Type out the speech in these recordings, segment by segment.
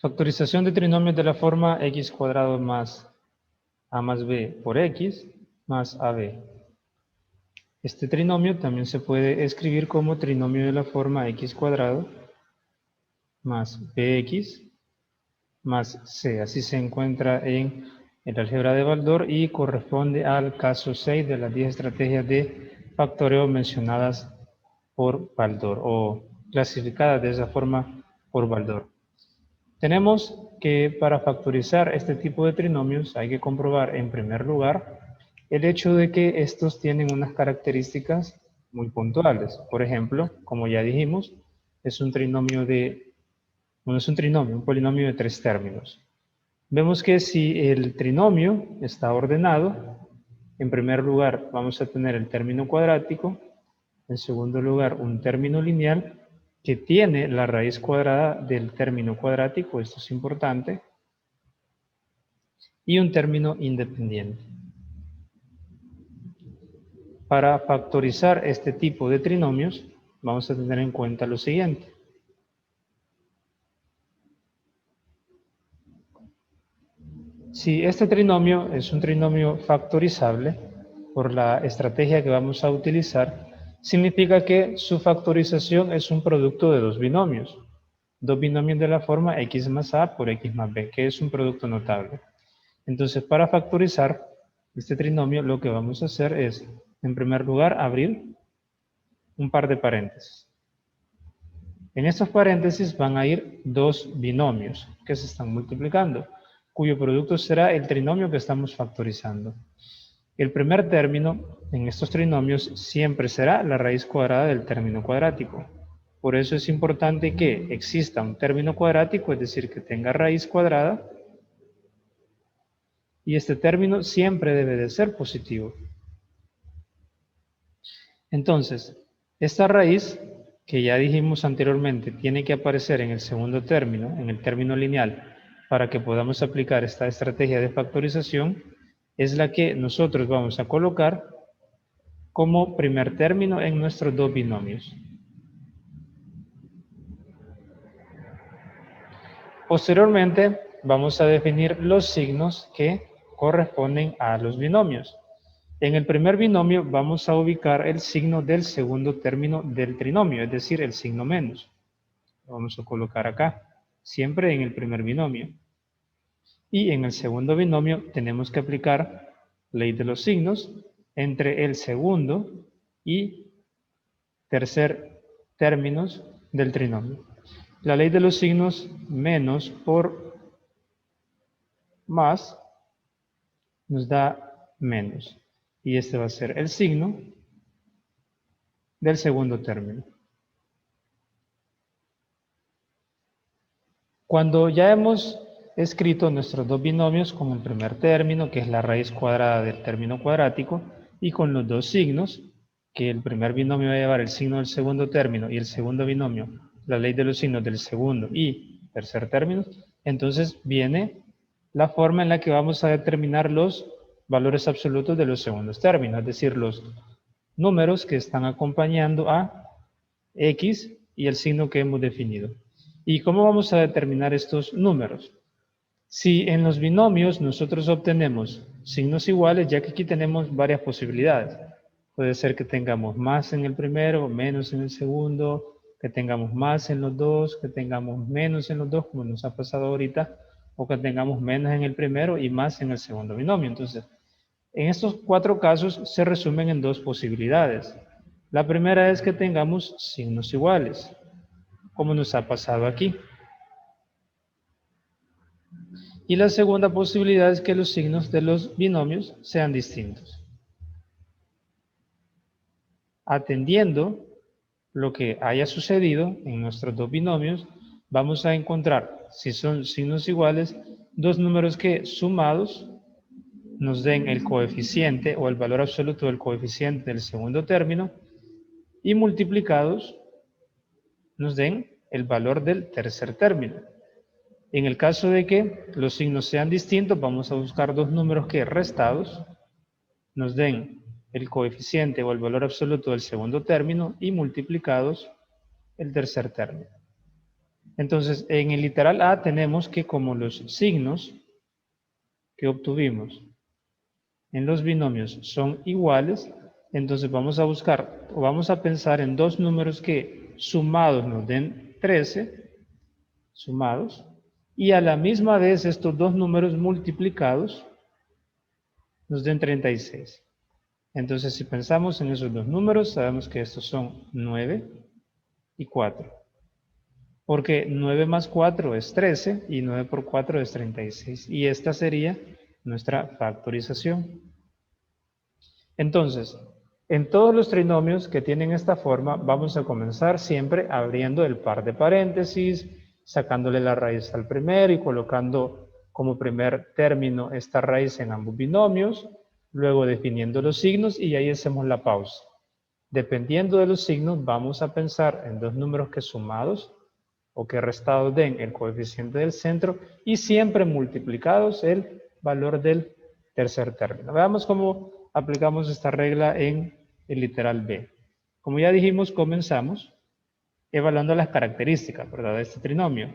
Factorización de trinomios de la forma x cuadrado más a más b por x más ab. Este trinomio también se puede escribir como trinomio de la forma x cuadrado más bx más c. Así se encuentra en el álgebra de Baldor y corresponde al caso 6 de las 10 estrategias de factoreo mencionadas por Baldor o clasificadas de esa forma por Baldor. Tenemos que para factorizar este tipo de trinomios hay que comprobar en primer lugar el hecho de que estos tienen unas características muy puntuales. Por ejemplo, como ya dijimos, es un trinomio un polinomio de 3 términos. Vemos que si el trinomio está ordenado, en primer lugar vamos a tener el término cuadrático, en segundo lugar un término lineal que tiene la raíz cuadrada del término cuadrático, esto es importante, y un término independiente. Para factorizar este tipo de trinomios, vamos a tener en cuenta lo siguiente. Si este trinomio es un trinomio factorizable, por la estrategia que vamos a utilizar, significa que su factorización es un producto de dos binomios. Dos binomios de la forma x más a por x más b, que es un producto notable. Entonces, para factorizar este trinomio, lo que vamos a hacer es, en primer lugar, abrir un par de paréntesis. En estos paréntesis van a ir dos binomios que se están multiplicando, cuyo producto será el trinomio que estamos factorizando. El primer término en estos trinomios siempre será la raíz cuadrada del término cuadrático. Por eso es importante que exista un término cuadrático, es decir, que tenga raíz cuadrada, y este término siempre debe de ser positivo. Entonces, esta raíz, que ya dijimos anteriormente, tiene que aparecer en el segundo término, en el término lineal, para que podamos aplicar esta estrategia de factorización, es la que nosotros vamos a colocar como primer término en nuestros dos binomios. Posteriormente, vamos a definir los signos que corresponden a los binomios. En el primer binomio vamos a ubicar el signo del segundo término del trinomio, es decir, el signo menos. Lo vamos a colocar acá, siempre en el primer binomio. Y en el segundo binomio tenemos que aplicar ley de los signos entre el segundo y tercer términos del trinomio. La ley de los signos menos por más nos da menos. Y este va a ser el signo del segundo término. Cuando ya hemos escrito nuestros dos binomios con el primer término, que es la raíz cuadrada del término cuadrático, y con los dos signos, que el primer binomio va a llevar el signo del segundo término y el segundo binomio, la ley de los signos del segundo y tercer término, entonces viene la forma en la que vamos a determinar los valores absolutos de los segundos términos, es decir, los números que están acompañando a x y el signo que hemos definido. ¿Y cómo vamos a determinar estos números? Si en los binomios nosotros obtenemos signos iguales, ya que aquí tenemos varias posibilidades. Puede ser que tengamos más en el primero, menos en el segundo, que tengamos más en los dos, que tengamos menos en los dos, como nos ha pasado ahorita, o que tengamos menos en el primero y más en el segundo binomio. Entonces, en estos cuatro casos se resumen en dos posibilidades. La primera es que tengamos signos iguales, como nos ha pasado aquí. Y la segunda posibilidad es que los signos de los binomios sean distintos. Atendiendo lo que haya sucedido en nuestros dos binomios, vamos a encontrar, si son signos iguales, dos números que sumados nos den el coeficiente o el valor absoluto del coeficiente del segundo término y multiplicados nos den el valor del tercer término. En el caso de que los signos sean distintos, vamos a buscar dos números que restados nos den el coeficiente o el valor absoluto del segundo término y multiplicados el tercer término. Entonces, en el literal A tenemos que como los signos que obtuvimos en los binomios son iguales, entonces vamos a buscar o vamos a pensar en dos números que sumados nos den 13, sumados, y a la misma vez estos dos números multiplicados nos den 36. Entonces, si pensamos en esos dos números, sabemos que estos son 9 y 4. Porque 9 más 4 es 13 y 9 por 4 es 36. Y esta sería nuestra factorización. Entonces, en todos los trinomios que tienen esta forma, vamos a comenzar siempre abriendo el par de paréntesis, sacándole la raíz al primero y colocando como primer término esta raíz en ambos binomios, luego definiendo los signos y ahí hacemos la pausa. Dependiendo de los signos, vamos a pensar en dos números que sumados o que restados den el coeficiente del centro y siempre multiplicados el valor del tercer término. Veamos cómo aplicamos esta regla en el literal B. Como ya dijimos, comenzamos evaluando las características, ¿verdad?, de este trinomio.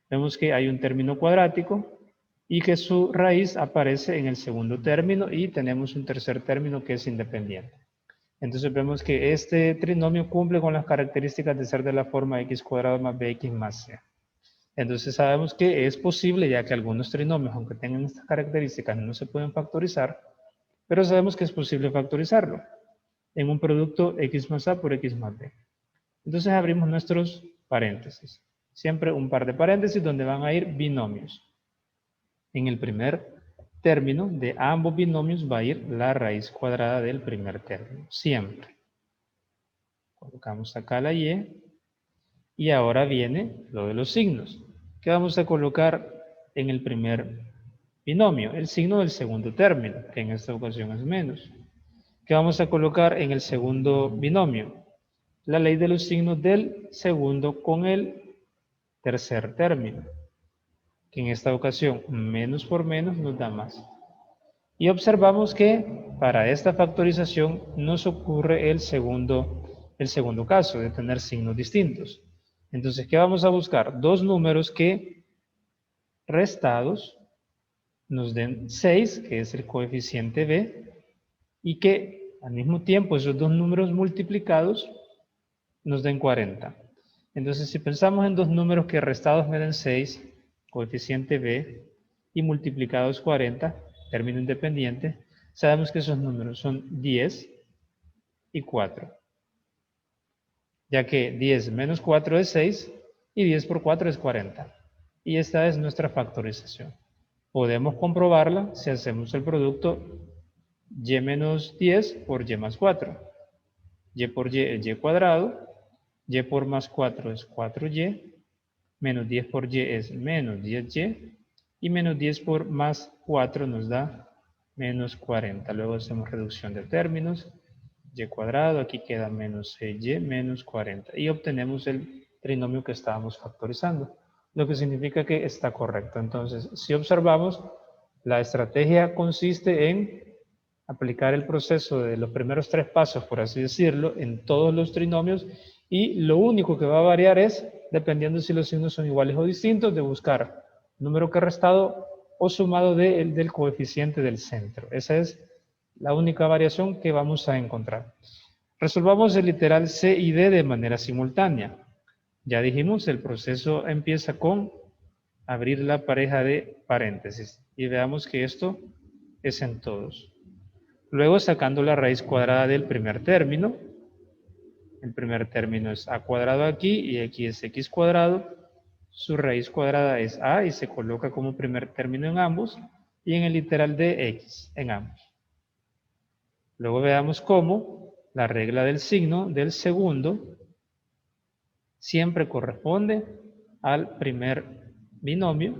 Vemos que hay un término cuadrático y que su raíz aparece en el segundo término y tenemos un tercer término que es independiente. Entonces vemos que este trinomio cumple con las características de ser de la forma x cuadrado más bx más c. Entonces sabemos que es posible, ya que algunos trinomios, aunque tengan estas características, no se pueden factorizar, pero sabemos que es posible factorizarlo en un producto x más a por x más b. Entonces abrimos nuestros paréntesis. Siempre un par de paréntesis donde van a ir binomios. En el primer término de ambos binomios va a ir la raíz cuadrada del primer término, siempre. Colocamos acá la y. Y ahora viene lo de los signos. ¿Qué vamos a colocar en el primer binomio? El signo del segundo término, que en esta ocasión es menos. ¿Qué vamos a colocar en el segundo binomio? La ley de los signos del segundo con el tercer término, que en esta ocasión menos por menos nos da más. Y observamos que para esta factorización nos ocurre el segundo caso de tener signos distintos. Entonces, ¿qué vamos a buscar? Dos números que restados nos den 6, que es el coeficiente b, y que al mismo tiempo esos dos números multiplicados nos den 40. Entonces, si pensamos en dos números que restados me den 6, coeficiente b, y multiplicados 40, término independiente, sabemos que esos números son 10 y 4. Ya que 10 menos 4 es 6 y 10 por 4 es 40. Y esta es nuestra factorización. Podemos comprobarla si hacemos el producto y menos 10 por y más 4. Y por y es y cuadrado, y por más 4 es 4y, menos 10 por y es menos 10y, y menos 10 por más 4 nos da menos 40. Luego hacemos reducción de términos, y cuadrado, aquí queda menos 6y menos 40. Y obtenemos el trinomio que estábamos factorizando, lo que significa que está correcto. Entonces, si observamos, la estrategia consiste en aplicar el proceso de los primeros tres pasos, por así decirlo, en todos los trinomios, y lo único que va a variar es, dependiendo si los signos son iguales o distintos, de buscar número que restado o sumado del coeficiente del centro. Esa es la única variación que vamos a encontrar. Resolvamos el literal C y D de manera simultánea. Ya dijimos, el proceso empieza con abrir la pareja de paréntesis. Y veamos que esto es en todos. Luego sacando la raíz cuadrada del primer término. El primer término es a cuadrado aquí y aquí es x cuadrado. Su raíz cuadrada es a y se coloca como primer término en ambos. Y en el literal de x en ambos. Luego veamos cómo la regla del signo del segundo siempre corresponde al primer binomio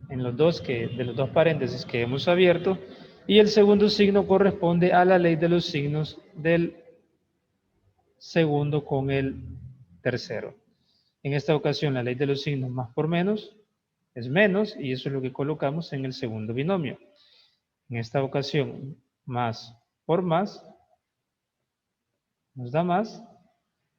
en los dos de los dos paréntesis que hemos abierto, y el segundo signo corresponde a la ley de los signos del segundo con el tercero. En esta ocasión la ley de los signos más por menos es menos, y eso es lo que colocamos en el segundo binomio. En esta ocasión más por más nos da más,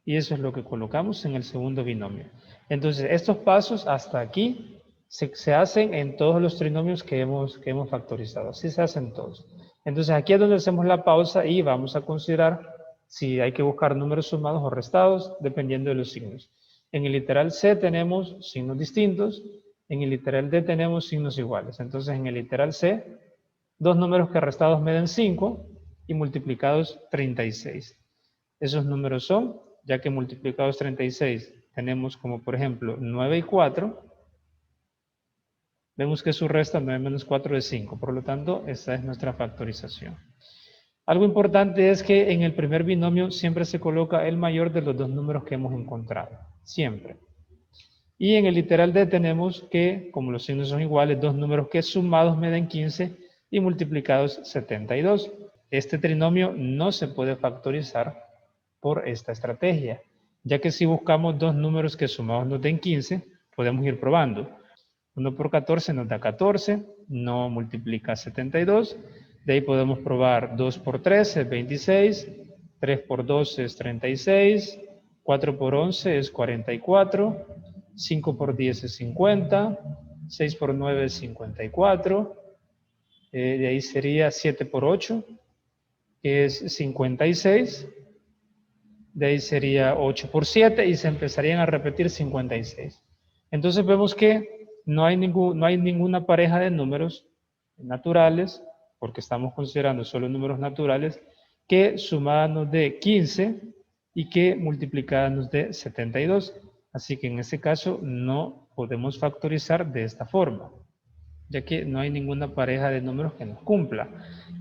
y eso es lo que colocamos en el segundo binomio. Entonces, estos pasos hasta aquí se hacen en todos los trinomios que hemos factorizado. Así se hacen todos. Entonces, aquí es donde hacemos la pausa y vamos a considerar si hay que buscar números sumados o restados, dependiendo de los signos. En el literal C tenemos signos distintos, en el literal D tenemos signos iguales. Entonces, en el literal C, dos números que restados me den 5 y multiplicados 36. Esos números son, ya que multiplicados 36 tenemos como por ejemplo 9 y 4, vemos que su resta 9 menos 4 es 5, por lo tanto esta es nuestra factorización. Algo importante es que en el primer binomio siempre se coloca el mayor de los dos números que hemos encontrado, siempre. Y en el literal D tenemos que, como los signos son iguales, dos números que sumados me den 15 y multiplicados 72. Este trinomio no se puede factorizar por esta estrategia, ya que si buscamos dos números que sumados nos den 15, podemos ir probando. 1 por 14 nos da 14, no multiplica 72. De ahí podemos probar 2 por 13 es 26, 3 por 12 es 36, 4 por 11 es 44, 5 por 10 es 50, 6 por 9 es 54, de ahí sería 7 por 8, que es 56, de ahí sería 8 por 7 y se empezarían a repetir 56. Entonces vemos que no hay ninguna pareja de números naturales, porque estamos considerando solo números naturales, que sumada nos dé 15 y que multiplicada nos dé 72. Así que en este caso no podemos factorizar de esta forma, ya que no hay ninguna pareja de números que nos cumpla.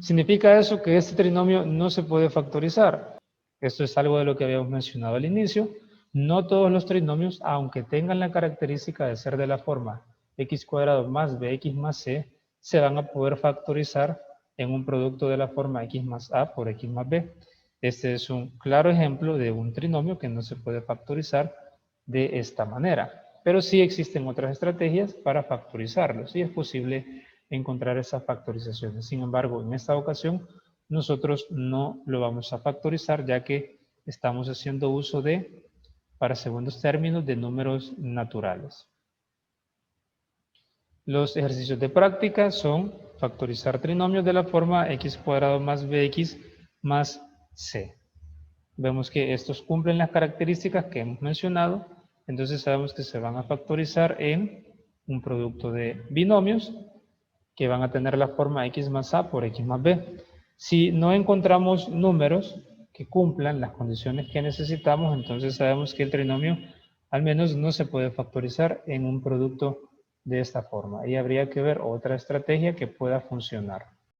¿Significa eso que este trinomio no se puede factorizar? Esto es algo de lo que habíamos mencionado al inicio. No todos los trinomios, aunque tengan la característica de ser de la forma x cuadrado más bx más c, se van a poder factorizar en un producto de la forma x más a por x más b. Este es un claro ejemplo de un trinomio que no se puede factorizar de esta manera. Pero sí existen otras estrategias para factorizarlo. Sí es posible encontrar esas factorizaciones. Sin embargo, en esta ocasión, nosotros no lo vamos a factorizar, ya que estamos haciendo uso de, para segundos términos, de números naturales. Los ejercicios de práctica son factorizar trinomios de la forma x cuadrado más bx más c. Vemos que estos cumplen las características que hemos mencionado, entonces sabemos que se van a factorizar en un producto de binomios que van a tener la forma x más a por x más b. Si no encontramos números que cumplan las condiciones que necesitamos, entonces sabemos que el trinomio al menos no se puede factorizar en un producto de esta forma. Y habría que ver otra estrategia que pueda funcionar.